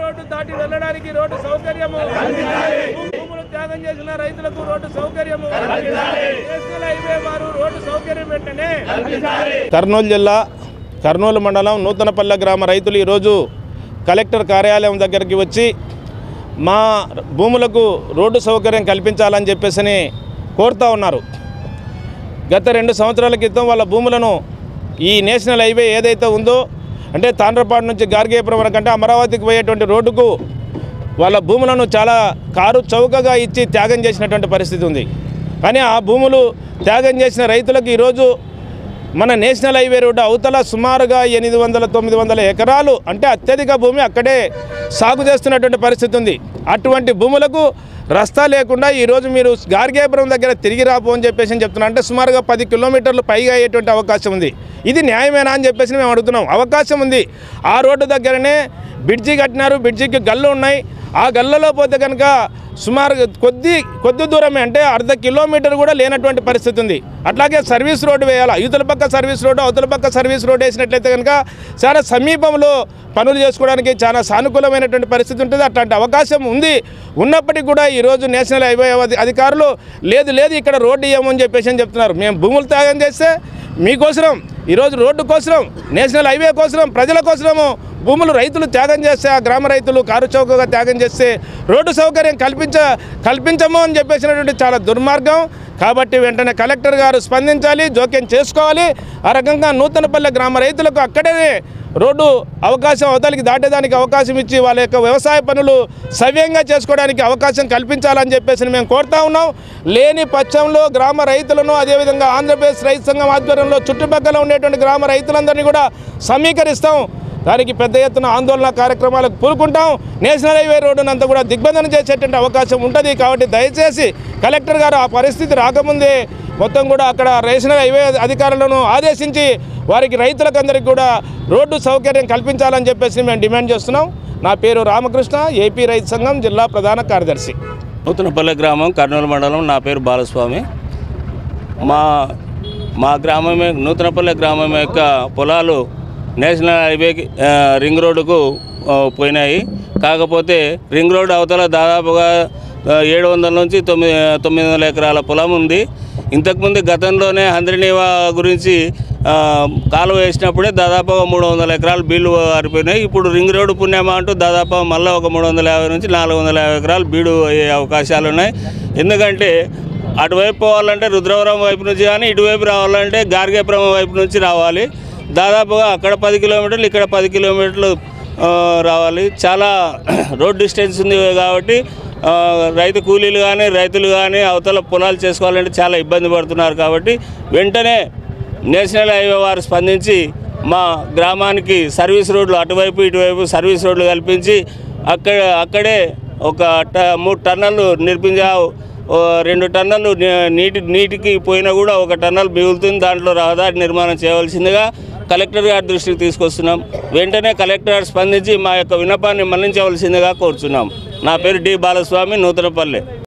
Road దాటి వెళ్ళడానికి road సౌకర్యము, భూములు త్యాగం చేసిన రైతులకు రోడ్డు సౌకర్యము, నేషనల్ హైవే వారు రోడ్డు సౌకర్యం వెంటనే. కర్నూలు జిల్లా కర్నూలు మండలం నూతనపల్లె గ్రామ రైతులు ఈరోజు కలెక్టర్ కార్యాలయం దగ్గరికి వచ్చి మా భూములకు రోడ్డు సౌకర్యం కల్పించాలని చెప్పేసి కోరుతూ ఉన్నారు. గత 2 సంవత్సరాల క్రితం వాళ్ళ భూములను ఈ నేషనల్ హైవే ఏదైతే ఉందో అంటే తాండ్రపాడు నుంచి గార్గేపురం వరకంటే అమరావతికి పోయేటువంటి రోడ్డుకు వాళ్ళ భూములను చాలా కారు చౌకగా ఇచ్చి త్యాగం చేసినటువంటి పరిస్థితి ఉంది. కానీ ఆ భూములు త్యాగం చేసిన రైతులకు ఈరోజు మన నేషనల్ హైవే రోడ్డు అవతల సుమారుగా 800-900 ఎకరాలు అంటే అత్యధిక భూమి అక్కడే సాగు చేస్తున్నటువంటి పరిస్థితి ఉంది. అటువంటి భూములకు రస్తా లేకుండా ఈరోజు మీరు గార్గేపురం దగ్గర తిరిగి రాబో అని చెప్పేసి చెప్తున్నా. అంటే సుమారుగా 10 కిలోమీటర్లు పైగా అయ్యేటువంటి అవకాశం ఉంది. ఇది న్యాయమేనా అని చెప్పేసి మేము అడుగుతున్నాం. అవకాశం ఉంది. ఆ రోడ్డు దగ్గరనే బ్రిడ్జి కట్టినారు, బ్రిడ్జికి గల్లు ఉన్నాయి. ఆ గల్లలో పోతే కనుక సుమారు కొద్ది దూరమే అంటే 1/2 కిలోమీటర్ కూడా లేనటువంటి పరిస్థితి ఉంది. అట్లాగే సర్వీస్ రోడ్డు వేయాలి. యువతల పక్క సర్వీస్ రోడ్డు, అవతల పక్క సర్వీస్ రోడ్డు వేసినట్లయితే కనుక చాలా సమీపంలో పనులు చేసుకోవడానికి చాలా సానుకూలమైనటువంటి పరిస్థితి ఉంటుంది. అట్లాంటి అవకాశం ఉంది. ఉన్నప్పటికీ కూడా ఈరోజు నేషనల్ హైవే అధికారులు లేదు ఇక్కడ రోడ్డు ఇవ్వమని చెప్పేసి చెప్తున్నారు. మేము భూములు త్యాగం చేస్తే మీకోసరం ఈరోజు రోడ్డు కోసం, నేషనల్ హైవే కోసం, ప్రజల కోసము భూములు రైతులు త్యాగం చేస్తే, ఆ గ్రామ రైతులు కారు చౌకగా త్యాగం చేస్తే రోడ్డు సౌకర్యం కల్పించము అని చెప్పేసినటువంటి చాలా దుర్మార్గం. కాబట్టి వెంటనే కలెక్టర్ గారు స్పందించాలి, జోక్యం చేసుకోవాలి. ఆ రకంగా నూతనపల్లె గ్రామ రైతులకు అక్కడే రోడ్డు అవకాశం అవతలికి దాటేదానికి అవకాశం ఇచ్చి వాళ్ళ యొక్క వ్యవసాయ పనులు సవ్యంగా చేసుకోవడానికి అవకాశం కల్పించాలని చెప్పేసి మేము కోరుతా ఉన్నాం. లేని పక్షంలో గ్రామ రైతులను అదేవిధంగా ఆంధ్రప్రదేశ్ రైతు సంఘం ఆధ్వర్యంలో చుట్టుపక్కల ఉండేటువంటి గ్రామ రైతులందరినీ కూడా సమీకరిస్తాం. దానికి పెద్ద ఎత్తున ఆందోళన కార్యక్రమాలకు పూనుకుంటాం. నేషనల్ హైవే రోడ్డునంతా కూడా దిగ్బంధనం చేసేటువంటి అవకాశం ఉంటుంది. కాబట్టి దయచేసి కలెక్టర్ గారు ఆ పరిస్థితి రాకముందే మొత్తం కూడా అక్కడ నేషనల్ హైవే అధికారులను ఆదేశించి వారికి రైతులకందరికీ కూడా రోడ్డు సౌకర్యం కల్పించాలని చెప్పేసి మేము డిమాండ్ చేస్తున్నాం. నా పేరు రామకృష్ణ, ఏపీ రైతు సంఘం జిల్లా ప్రధాన కార్యదర్శి. నూతనపల్లె గ్రామం, కర్నూలు మండలం. నా పేరు బాలస్వామి. మా గ్రామమే నూతనపల్లె గ్రామం యొక్క పొలాలు నేషనల్ హైవే రింగ్ రోడ్డుకు పోయినాయి. కాకపోతే రింగ్ రోడ్డు అవతల దాదాపుగా 700 నుంచి 900 ఎకరాల పొలం ఉంది. ఇంతకుముందు గతంలోనే హంద్రినీవా గురించి కాలువ వేసినప్పుడే దాదాపుగా 300 ఎకరాలు బీళ్లు ఆరిపోయినాయి. ఇప్పుడు రింగ్ రోడ్డు పుణ్యమా అంటూ దాదాపు మళ్ళీ ఒక 350 నుంచి 450 ఎకరాలు బీడు అయ్యే అవకాశాలు ఉన్నాయి. ఎందుకంటే అటువైపు పోవాలంటే రుద్రవరం వైపు నుంచి కానీ, ఇటువైపు రావాలంటే గార్గేపురం వైపు నుంచి రావాలి. దాదాపుగా అక్కడ 10 కిలోమీటర్లు, ఇక్కడ 10 కిలోమీటర్లు రావాలి. చాలా రోడ్ డిస్టెన్స్ ఉంది. కాబట్టి రైతు కూలీలు కానీ, రైతులు కానీ అవతల పొలాలు చేసుకోవాలంటే చాలా ఇబ్బంది పడుతున్నారు. కాబట్టి వెంటనే నేషనల్ హైవే వారు స్పందించి మా గ్రామానికి సర్వీస్ రోడ్లు అటువైపు ఇటువైపు సర్వీస్ రోడ్లు కల్పించి అక్కడే ఒక 3 టన్నులు నిర్మించా. 2 టన్నులు నీటికి పోయినా కూడా 1 టన్నులు మిగులుతుంది. దాంట్లో రహదారి నిర్మాణం చేయవలసిందిగా కలెక్టర్ గారి దృష్టికి తీసుకొస్తున్నాం. వెంటనే కలెక్టర్ గారు స్పందించి మా యొక్క విన్నపాన్ని మన్నించవలసిందిగా కోరుచున్నాం. నా పేరు డి బాలస్వామి, నూతనపల్లె.